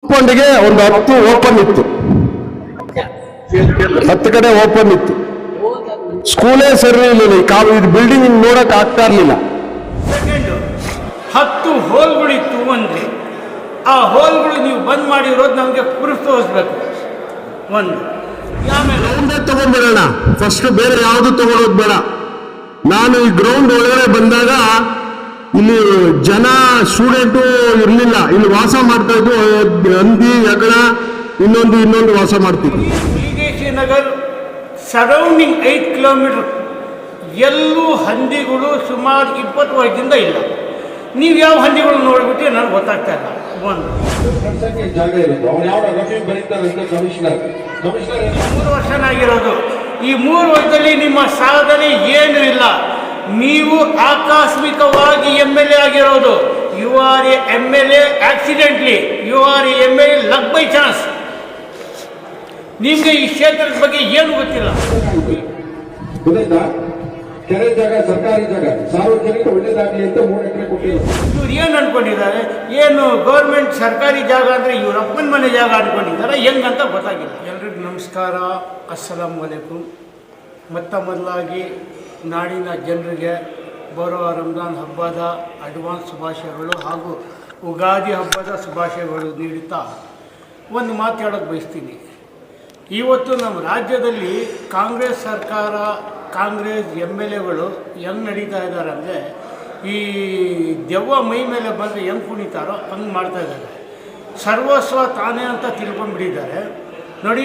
ಕಾಂಪೌಂಡ್ಗೆ ಒಂದು 10 ಓಪನ್ ಇತ್ತು, 10 ಕಡೆ ಓಪನ್ ಇತ್ತು. ಸ್ಕೂಲೇ ಸರಿ ಇರಲಿಲ್ಲ, ಇದು ಬಿಲ್ಡಿಂಗ್ ನೋಡಕ್ ಆಗ್ತಾ ಇರಲಿಲ್ಲ. 10 ಹೋಲ್ಗಳಿತ್ತು ಒಂದೇ. ಆ ಹೋಲ್ಗಳು ನೀವು ಬಂದ್ ಮಾಡಿರೋದು ನಮಗೆ ಪ್ರೂಫ್ ತೋರಿಸ್ಬೇಕು. ಒಂದು ಆಮೇಲೆ ಗ್ರೌಂಡೇ ತಗೊಂಡ್ಬಿಡೋಣ ಫಸ್ಟ್, ಬೇರೆ ಯಾವುದು ತಗೊಳ್ಳೋದು ಬೇಡ. ನಾನು ಈ ಗ್ರೌಂಡ್ ಒಳಗಡೆ ಬಂದಾಗ ಇಲ್ಲಿ ಜನ ಸ್ಟೂಡೆಂಟು ಇರಲಿಲ್ಲ, ಇಲ್ಲಿ ವಾಸ ಮಾಡ್ತಾ ಇದ್ದು ಹಂದಿ ಯಗಳ ಇನ್ನೊಂದು ವಾಸ ಮಾಡ್ತಿದ್ವಿ. ಪುಲಿಗೇಶಿ ನಗರ್ ಸರೌಂಡಿಂಗ್ 8 ಕಿಲೋಮೀಟರ್ ಎಲ್ಲೂ ಹಂದಿಗಳು ಸುಮಾರು 20 ವರ್ಷದಿಂದ ಇಲ್ಲ. ನೀವು ಯಾವ ಹಂದಿಗಳು ನೋಡ್ಬಿಟ್ಟು ನನಗೆ ಗೊತ್ತಾಗ್ತಾ ಇಲ್ಲ. ಒಂದು ಜಾಗ ಇರೋದು ಅವ್ರು ಯಾವ ರಫೀಕ್ ಬರೀತಾರಂತೆ ಕಮಿಷನರ್ 3 ವರ್ಷನಾಗಿರೋದು. ಈ 3 ವರ್ಷದಲ್ಲಿ ನಿಮ್ಮ ಸಾಧನೆ ಏನೂ ಇಲ್ಲ. ನೀವು ಆಕಸ್ಮಿಕವಾಗಿ MLA ಆಗಿರೋದು. You are a MLA accidentally, you are a MLA luck by chance. ನಿಮ್ಗೆ ಈ ಕ್ಷೇತ್ರದ ಬಗ್ಗೆ ಏನು ಗೊತ್ತಿಲ್ಲ. ಗೊತ್ತಾಯ್ತಾ? ಕೆರೆ ಜಾಗ ಸರ್ಕಾರಿ ಜಾಗ, ಸಾರ್ವಜನಿಕ ಒಳ್ಳೇದಾಗ್ಲಿ ಅಂತ 3 ಎಕರೆ ಕೊಟ್ಟಿಲ್ಲ. ಇವ್ರು ಏನು ಅನ್ಕೊಂಡಿದ್ದಾರೆ, ಏನು ಗೌರ್ಮೆಂಟ್ ಸರ್ಕಾರಿ ಜಾಗ ಅಂದರೆ ಇವ್ರ ಅಪ್ಪನ ಮನೆ ಜಾಗ ಅನ್ಕೊಂಡಿದ್ದಾರೆ, ಹೆಂಗಂತ ಗೊತ್ತಾಗಿಲ್ಲ. ಎಲ್ರಿಗೂ ನಮಸ್ಕಾರ, ಅಸ್ಸಲಾಂ ವಲೈಕುಮ್. ಮೊದಲಾಗಿ ನಾಡಿನ ಜನರಿಗೆ ಬರುವ ರಂಜಾನ್ ಹಬ್ಬದ ಅಡ್ವಾನ್ಸ್ ಶುಭಾಶಯಗಳು ಹಾಗೂ ಉಗಾದಿ ಹಬ್ಬದ ಶುಭಾಶಯಗಳು ನೀಡುತ್ತಾ ಒಂದು ಮಾತು ಹೇಳೋಕ್ಕೆ ಬಯಸ್ತೀನಿ. ಇವತ್ತು ನಮ್ಮ ರಾಜ್ಯದಲ್ಲಿ ಕಾಂಗ್ರೆಸ್ ಸರ್ಕಾರ, ಕಾಂಗ್ರೆಸ್ MLAಗಳು ಹೆಂಗೆ ನಡೀತಾ ಇದ್ದಾರೆ ಅಂದರೆ, ಈ ದೆವ್ವ ಮೈ ಮೇಲೆ ಬಂದರೆ ಹೆಂಗೆ ಕುಣಿತಾರೋ ಹಂಗೆ ಮಾಡ್ತಾಯಿದ್ದಾರೆ. ಸರ್ವಸ್ವ ತಾನೇ ಅಂತ ತಿಳ್ಕೊಂಡ್ಬಿಟ್ಟಿದ್ದಾರೆ. ನೋಡಿ,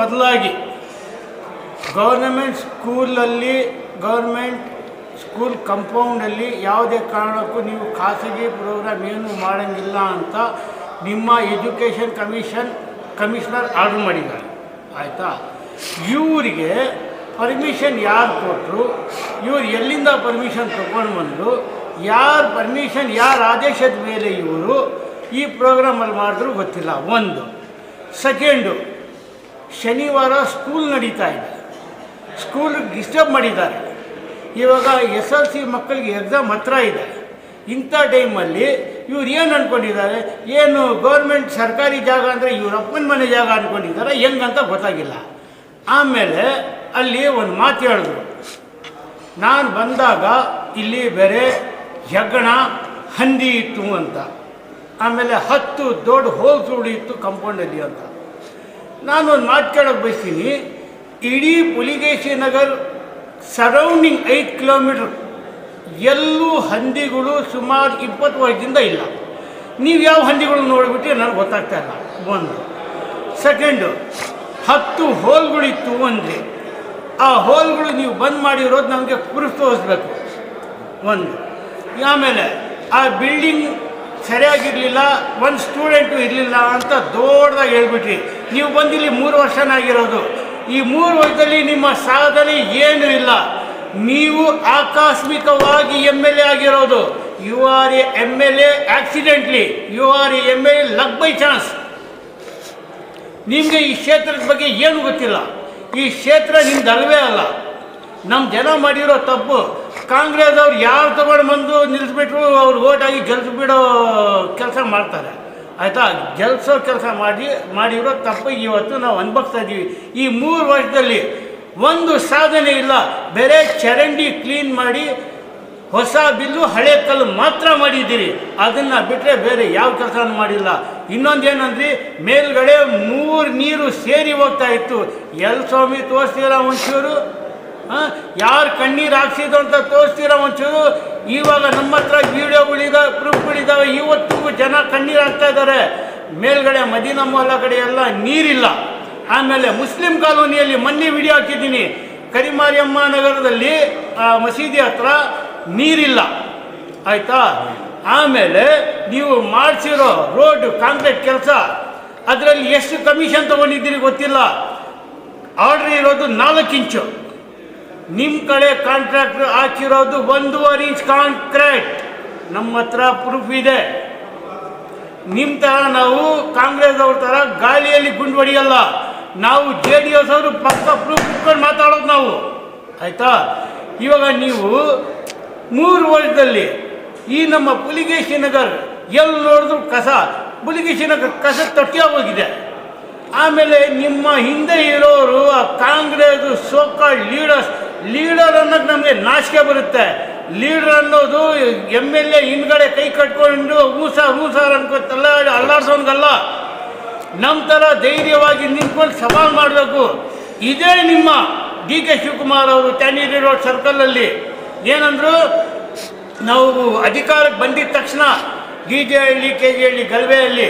ಮೊದಲಾಗಿ ಗೌರ್ಮೆಂಟ್ ಸ್ಕೂಲ್ ಕಂಪೌಂಡಲ್ಲಿ ಯಾವುದೇ ಕಾರಣಕ್ಕೂ ನೀವು ಖಾಸಗಿ ಪ್ರೋಗ್ರಾಮ್ ಏನು ಮಾಡೋಂಗಿಲ್ಲ ಅಂತ ನಿಮ್ಮ ಎಜುಕೇಷನ್ ಕಮಿಷನರ್ ಆರ್ಡರ್ ಮಾಡಿದ್ದಾರೆ. ಆಯಿತಾ? ಇವರಿಗೆ ಪರ್ಮಿಷನ್ ಯಾರು ಕೊಟ್ಟರು, ಇವರು ಎಲ್ಲಿಂದ ಪರ್ಮಿಷನ್ ತೊಗೊಂಡು ಬಂದರು, ಯಾರ ಆದೇಶದ ಮೇಲೆ ಇವರು ಈ ಪ್ರೋಗ್ರಾಮಲ್ಲಿ ಮಾಡಿದ್ರು ಗೊತ್ತಿಲ್ಲ. ಒಂದು. ಸೆಕೆಂಡು, ಶನಿವಾರ ಸ್ಕೂಲ್ ನಡೀತಾ ಇದೆ, ಸ್ಕೂಲ್ ಡಿಸ್ಟರ್ಬ್ ಮಾಡಿದ್ದಾರೆ. ಇವಾಗ SLC ಮಕ್ಕಳಿಗೆ ಎಕ್ಸಾಮ್ ಹತ್ರ ಇದೆ. ಇಂಥ ಟೈಮಲ್ಲಿ ಇವ್ರು ಏನು ಅಂದ್ಕೊಂಡಿದ್ದಾರೆ, ಏನು ಗೌರ್ಮೆಂಟ್ ಸರ್ಕಾರಿ ಜಾಗ ಅಂದರೆ ಇವ್ರ ಅಪ್ಪನ ಮನೆ ಜಾಗ ಅಂದ್ಕೊಂಡಿದ್ದಾರೆ, ಹೆಂಗಂತ ಗೊತ್ತಾಗಿಲ್ಲ. ಆಮೇಲೆ ಅಲ್ಲಿ ಒಂದು ಮಾತು ಹೇಳಿದ್ರು, ನಾನು ಬಂದಾಗ ಇಲ್ಲಿ ಬೇರೆ ಹೆಗ್ಗಣ ಹಂದಿ ಇತ್ತು ಅಂತ, ಆಮೇಲೆ 10 ದೊಡ್ಡ ಹೋಲ್ಸುಗಳು ಇತ್ತು ಕಂಪೌಂಡಲ್ಲಿ ಅಂತ. ನಾನು ಒಂದು ಮಾತು ಕೇಳೋಕ್ಕೆ ಬಯಸ್ತೀನಿ. ಇಡೀ ಪುಲಿಗೇಶಿ ನಗರ್ ಸರೌಂಡಿಂಗ್ 8 ಕಿಲೋಮೀಟರ್ ಎಲ್ಲೂ ಹಂದಿಗಳು ಸುಮಾರು 20 ವರ್ಷದಿಂದ ಇಲ್ಲ. ನೀವು ಯಾವ ಹಂದಿಗಳು ನೋಡಿಬಿಟ್ಟು ನನಗೆ ಗೊತ್ತಾಗ್ತಾ ಇಲ್ಲ. ಒಂದು. ಸೆಕೆಂಡು, 10 ಹೋಲ್ಗಳಿತ್ತು ಒಂದೇ. ಆ ಹೋಲ್ಗಳು ನೀವು ಬಂದ್ ಮಾಡಿರೋದು ನಮಗೆ ಪ್ರೂಫ್ ತೋರಿಸ್ಬೇಕು. ಒಂದು. ಆಮೇಲೆ ಆ ಬಿಲ್ಡಿಂಗ್ ಸರಿಯಾಗಿರಲಿಲ್ಲ, ಒಂದು ಸ್ಟೂಡೆಂಟು ಇರಲಿಲ್ಲ ಅಂತ ದೊಡ್ಡದಾಗಿ ಹೇಳ್ಬಿಟ್ರಿ. ನೀವು ಬಂದಿಲ್ಲಿ 3 ವರ್ಷನಾಗಿರೋದು. ಈ 3 ವರ್ಷದಲ್ಲಿ ನಿಮ್ಮ ಸಾಧನೆ ಏನೂ ಇಲ್ಲ. ನೀವು ಆಕಸ್ಮಿಕವಾಗಿ MLA ಆಗಿರೋದು. You are a MLA accidentally, you are a MLA luck by chance. ನಿಮಗೆ ಈ ಕ್ಷೇತ್ರದ ಬಗ್ಗೆ ಏನು ಗೊತ್ತಿಲ್ಲ. ಈ ಕ್ಷೇತ್ರ ನಿಮ್ದು ಅಲ್ವೇ ಅಲ್ಲ. ನಮ್ಮ ಜನ ಮಾಡಿರೋ ತಪ್ಪು. ಕಾಂಗ್ರೆಸ್ ಅವ್ರು ಯಾರು ತಗೊಂಡು ಬಂದು ನಿಲ್ಲಿಸ್ಬಿಟ್ರು, ಅವ್ರು ಓಟಾಗಿ ಗೆಲ್ಲಿಸ್ಬಿಡೋ ಕೆಲಸ ಮಾಡ್ತಾರೆ. ಆಯಿತಾ? ಗೆಲ್ಲಿಸೋ ಕೆಲಸ ಮಾಡಿರೋ ತಪ್ಪು ಇವತ್ತು ನಾವು ಅನುಭವಿಸ್ತಾ ಇದ್ದೀವಿ. ಈ 3 ವರ್ಷದಲ್ಲಿ ಒಂದು ಸಾಧನೆ ಇಲ್ಲ. ಬೇರೆ ಚರಂಡಿ ಕ್ಲೀನ್ ಮಾಡಿ ಹೊಸ ಬಿಲ್ಲು ಹಳೆ ಕಲ್ಲು ಮಾತ್ರ ಮಾಡಿದ್ದೀರಿ. ಅದನ್ನು ಬಿಟ್ಟರೆ ಬೇರೆ ಯಾವ ಕೆಲಸನೂ ಮಾಡಿಲ್ಲ. ಇನ್ನೊಂದೇನಂದ್ರಿ, ಮೇಲ್ಗಡೆ 3 ನೀರು ಸೇರಿ ಹೋಗ್ತಾ ಇತ್ತು. ಎಲ್ಲಿ ಸ್ವಾಮಿ ತೋರಿಸ್ತೀರಾ ಒಂಚೂರು? ಯಾರು ಕಣ್ಣೀರು ಹಾಕ್ಸಿದ್ರು ಅಂತ ತೋರಿಸ್ತೀರಾ ಒಂಚೂರು? ಇವಾಗ ನಮ್ಮ ಹತ್ರ ವಿಡಿಯೋಗಳಿದಾವೆ, ಪ್ರೂಫ್ಗಳಿದ್ದಾವೆ. ಇವತ್ತಿಗೂ ಜನ ಕಣ್ಣೀರು ಹಾಕ್ತಾ ಇದ್ದಾರೆ. ಮೇಲ್ಗಡೆ ಮದೀನಾ ಮೊಹಲ್ಲಾ ಕಡೆ ಎಲ್ಲ ನೀರಿಲ್ಲ. ಆಮೇಲೆ ಮುಸ್ಲಿಂ ಕಾಲೋನಿಯಲ್ಲಿ ಮೊನ್ನೆ ವಿಡಿಯೋ ಹಾಕಿದ್ದೀನಿ, ಕರಿಮಾರಿಯಮ್ಮ ನಗರದಲ್ಲಿ ಮಸೀದಿ ಹತ್ರ ನೀರಿಲ್ಲ. ಆಯಿತಾ? ಆಮೇಲೆ ನೀವು ಮಾಡಿಸಿರೋ ರೋಡ್ ಕಾಂಕ್ರೀಟ್ ಕೆಲಸ, ಅದರಲ್ಲಿ ಎಷ್ಟು ಕಮಿಷನ್ ತೊಗೊಂಡಿದ್ದೀರಿ ಗೊತ್ತಿಲ್ಲ. ಆರ್ಡ್ರ್ ಇರೋದು 4 ಇಂಚು. ನಿಮ್ಮ ಕಡೆ ಕಾಂಟ್ರಾಕ್ಟ್ರ್ ಹಾಕಿರೋದು 1.5 ಇಂಚ್ ಕಾಂಕ್ರೀಟ್. ನಮ್ಮ ಹತ್ರ ಪ್ರೂಫ್ ಇದೆ. ನಿಮ್ಮ ಥರ ನಾವು ಕಾಂಗ್ರೆಸ್ ಅವ್ರ ಥರ ಗಾಳಿಯಲ್ಲಿ ಗುಂಡು ಹೊಡೆಯಲ್ಲ. ನಾವು JDS ಅವರು ಪಕ್ಕ ಪ್ರೂಫ್ ಇಟ್ಕೊಂಡು ಮಾತಾಡೋದು ನಾವು. ಆಯಿತಾ? ಇವಾಗ ನೀವು 3 ವರ್ಷದಲ್ಲಿ ಈ ನಮ್ಮ ಪುಲಿಗೇಶಿ ನಗರ್ ಎಲ್ಲಿ ನೋಡಿದ್ರು ಕಸ. ಪುಲಿಗೇಶಿನ ಕಸ ತೊಟ್ಟಿಯಾಗೋಗಿದೆ. ಆಮೇಲೆ ನಿಮ್ಮ ಹಿಂದೆ ಇರೋರು ಆ ಕಾಂಗ್ರೆಸ್ ಸೋಕಾಲ್ಡ್ ಲೀಡರ್ ಅನ್ನೋದು ನಮಗೆ ನಾಚಿಕೆ ಬರುತ್ತೆ. ಲೀಡರ್ ಅನ್ನೋದು MLA ಹಿಂದ್ಗಡೆ ಕೈ ಕಟ್ಕೊಂಡು ಹೂಸಾರ್ ಅನ್ಕೋತಲ್ಲ ಅಲ್ಲಾಡ್ಸೋನ್ಗಲ್ಲ. ನಮ್ಮ ಥರ ಧೈರ್ಯವಾಗಿ ನಿಂತ್ಕೊಂಡು ಸವಾಲು ಮಾಡಬೇಕು. ಇದೇ ನಿಮ್ಮ DK ಶಿವಕುಮಾರ್ ಅವರು ಟ್ಯಾನಿರಿ ರೋಡ್ ಸರ್ಕಲಲ್ಲಿ ಏನಂದರು, ನಾವು ಅಧಿಕಾರಕ್ಕೆ ಬಂದಿದ್ದ ತಕ್ಷಣ GJಹಳ್ಳಿ KJಹಳ್ಳಿ ಗಲ್ವೆಯಲ್ಲಿ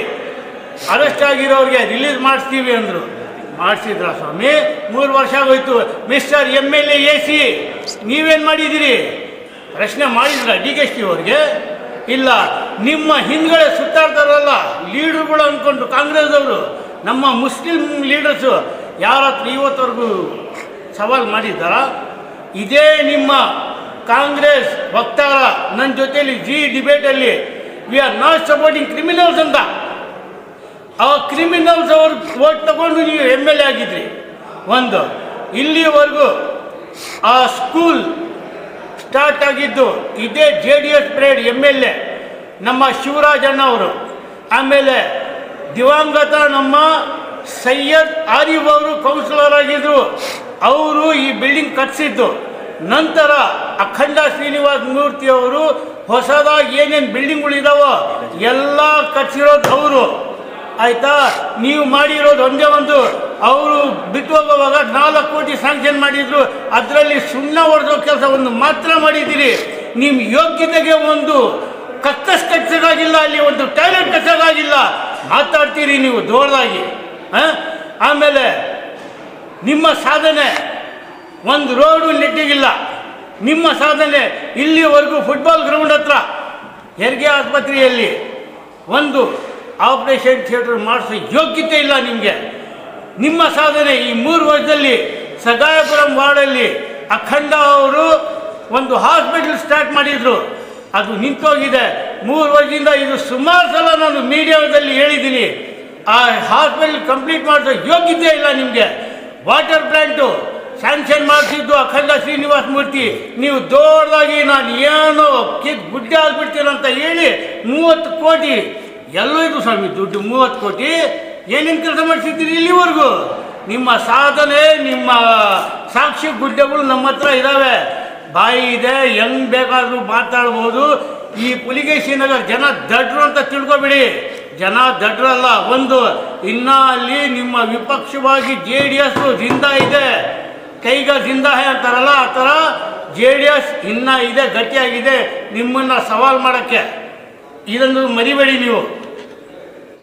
ಅರೆಸ್ಟ್ ಆಗಿರೋರಿಗೆ ರಿಲೀಸ್ ಮಾಡಿಸ್ತೀವಿ ಅಂದರು. ಮಾಡಿಸಿದ್ರ ಸ್ವಾಮಿ? 3 ವರ್ಷ ಆಗೋಯ್ತು. ಮಿಸ್ಟರ್ MLA AC ನೀವೇನು ಮಾಡಿದ್ದೀರಿ? ಪ್ರಶ್ನೆ ಮಾಡಿದ್ರ DK ಶಿವ ಅವ್ರಿಗೆ? ಇಲ್ಲ. ನಿಮ್ಮ ಹಿಂದ್ಗಡೆ ಸುತ್ತಾಡ್ತಾರಲ್ಲ ಲೀಡರ್ಗಳು ಅಂದ್ಕೊಂಡು ಕಾಂಗ್ರೆಸ್ದವರು, ನಮ್ಮ ಮುಸ್ಲಿಂ ಲೀಡರ್ಸು ಯಾರ ಹತ್ರ ಇವತ್ತವರೆಗೂ ಸವಾಲು ಮಾಡಿದ್ದಾರ? ಇದೇ ನಿಮ್ಮ ಕಾಂಗ್ರೆಸ್ ವಕ್ತಾರ ನನ್ನ ಜೊತೆಯಲ್ಲಿ ಡಿಬೇಟಲ್ಲಿ we are not supporting criminals ಅಂತ. ಆ ಕ್ರಿಮಿನಲ್ಸ್ ಅವ್ರು ವೋಟ್ ತಗೊಂಡು ನೀವು MLA ಆಗಿದ್ರಿ. ಒಂದು ಇಲ್ಲಿವರೆಗೂ ಆ ಸ್ಕೂಲ್ ಸ್ಟಾರ್ಟ್ ಆಗಿದ್ದು ಇದೇ JDS ಪರೇಡ್ MLA ನಮ್ಮ ಶಿವರಾಜಣ್ಣ ಅವರು. ಆಮೇಲೆ ದಿವಂಗತ ನಮ್ಮ ಸೈಯದ್ ಆರಿಫ್ ಅವರು ಕೌನ್ಸಿಲರ್ ಆಗಿದ್ದರು. ಅವರು ಈ ಬಿಲ್ಡಿಂಗ್ ಕಟ್ಟಿಸಿದ್ದು. ನಂತರ ಅಖಂಡ ಶ್ರೀನಿವಾಸ ಮೂರ್ತಿ ಅವರು ಹೊಸದಾಗಿ ಏನೇನು ಬಿಲ್ಡಿಂಗ್ಗಳಿದಾವೋ ಎಲ್ಲ ಕಟ್ಟಿಸಿರೋದು ಅವರು. ಆಯಿತಾ? ನೀವು ಮಾಡಿರೋದು ಒಂದೇ ಒಂದು, ಅವರು ಬಿಟ್ಟು ಹೋಗುವಾಗ 4 ಕೋಟಿ ಸ್ಯಾಂಕ್ಷನ್ ಮಾಡಿದ್ರು. ಅದರಲ್ಲಿ ಸುಣ್ಣ ಹೊಡೆದೋ ಕೆಲಸ ಒಂದು ಮಾತ್ರ ಮಾಡಿದ್ದೀರಿ. ನಿಮ್ಮ ಯೋಗ್ಯತೆಗೆ ಒಂದು ಕಟ್ಟಿಸೋಕ್ಕಾಗಿಲ್ಲ, ಅಲ್ಲಿ ಒಂದು ಟಾಯ್ಲೆಟ್ ಕಟ್ಟಿಸೋಕ್ಕಾಗಿಲ್ಲ. ಮಾತಾಡ್ತೀರಿ ನೀವು ದೊಡ್ಡದಾಗಿ. ಆಮೇಲೆ ನಿಮ್ಮ ಸಾಧನೆ ಒಂದು ರೋಡು ನೆಟ್ಟಿಗಿಲ್ಲ. ನಿಮ್ಮ ಸಾಧನೆ ಇಲ್ಲಿವರೆಗೂ ಫುಟ್ಬಾಲ್ ಗ್ರೌಂಡ್ ಹತ್ರ ಹೆರಿಗೆ ಆಸ್ಪತ್ರೆಯಲ್ಲಿ ಒಂದು ಆಪರೇಷನ್ ಥಿಯೇಟರ್ ಮಾಡಿಸೋ ಯೋಗ್ಯತೆ ಇಲ್ಲ ನಿಮಗೆ. ನಿಮ್ಮ ಸಾಧನೆ ಈ 3 ವರ್ಷದಲ್ಲಿ ಸಗಾಯಪುರಂ ವಾರ್ಡಲ್ಲಿ ಅಖಂಡ ಅವರು ಒಂದು ಹಾಸ್ಪಿಟಲ್ ಸ್ಟಾರ್ಟ್ ಮಾಡಿದರು. ಅದು ನಿಂತೋಗಿದೆ 3 ವರ್ಷದಿಂದ. ಇದು ಸುಮಾರು ಸಲ ನಾನು ಮೀಡಿಯಾದಲ್ಲಿ ಹೇಳಿದ್ದೀನಿ. ಆ ಹಾಸ್ಪಿಟಲ್ ಕಂಪ್ಲೀಟ್ ಮಾಡಿಸೋ ಯೋಗ್ಯತೆ ಇಲ್ಲ ನಿಮಗೆ. ವಾಟರ್ ಪ್ಲ್ಯಾಂಟು ಸ್ಯಾಂಕ್ಷನ್ ಮಾಡಿಸಿದ್ದು ಅಖಂಡ ಶ್ರೀನಿವಾಸ ಮೂರ್ತಿ. ನೀವು ದೊಡ್ಡದಾಗಿ ನಾನು ಏನೋ ಗುಡ್ಡೆ ಆಗಿಬಿಡ್ತೀನಂತ ಹೇಳಿ 30 ಕೋಟಿ ಎಲ್ಲೋ ಇದು ಸ್ವಾಮಿ ದುಡ್ಡು. 30 ಕೋಟಿ ಏನೇನು ಕೆಲಸ ಮಾಡಿಸಿದ್ದೀರಿ ಇಲ್ಲಿವರೆಗೂ? ನಿಮ್ಮ ಸಾಧನೆ, ನಿಮ್ಮ ಸಾಕ್ಷಿ ಗುಡ್ಡೆಗಳು ನಮ್ಮ ಹತ್ರ ಇದ್ದಾವೆ. ಬಾಯಿ ಇದೆ, ಹೆಂಗೆ ಬೇಕಾದರೂ ಮಾತಾಡ್ಬೋದು. ಈ ಪುಲಿಗೇಶಿ ನಗರ ಜನ ದಡ್ರು ಅಂತ ತಿಳ್ಕೊಬೇಡಿ. ಜನ ದಡ್ರಲ್ಲ. ಒಂದು ಇನ್ನು ಅಲ್ಲಿ ನಿಮ್ಮ ವಿಪಕ್ಷವಾಗಿ JDS ಜಿಂದ ಇದೆ, ಕೈಗ ಜಿಂದ ಅಂತಾರಲ್ಲ ಆ ಥರ JDS ಇನ್ನೂ ಇದೆ, ಗಟ್ಟಿಯಾಗಿದೆ ನಿಮ್ಮನ್ನು ಸವಾಲು ಮಾಡೋಕ್ಕೆ. ಇದನ್ನು ಮರಿಬೇಡಿ ನೀವು.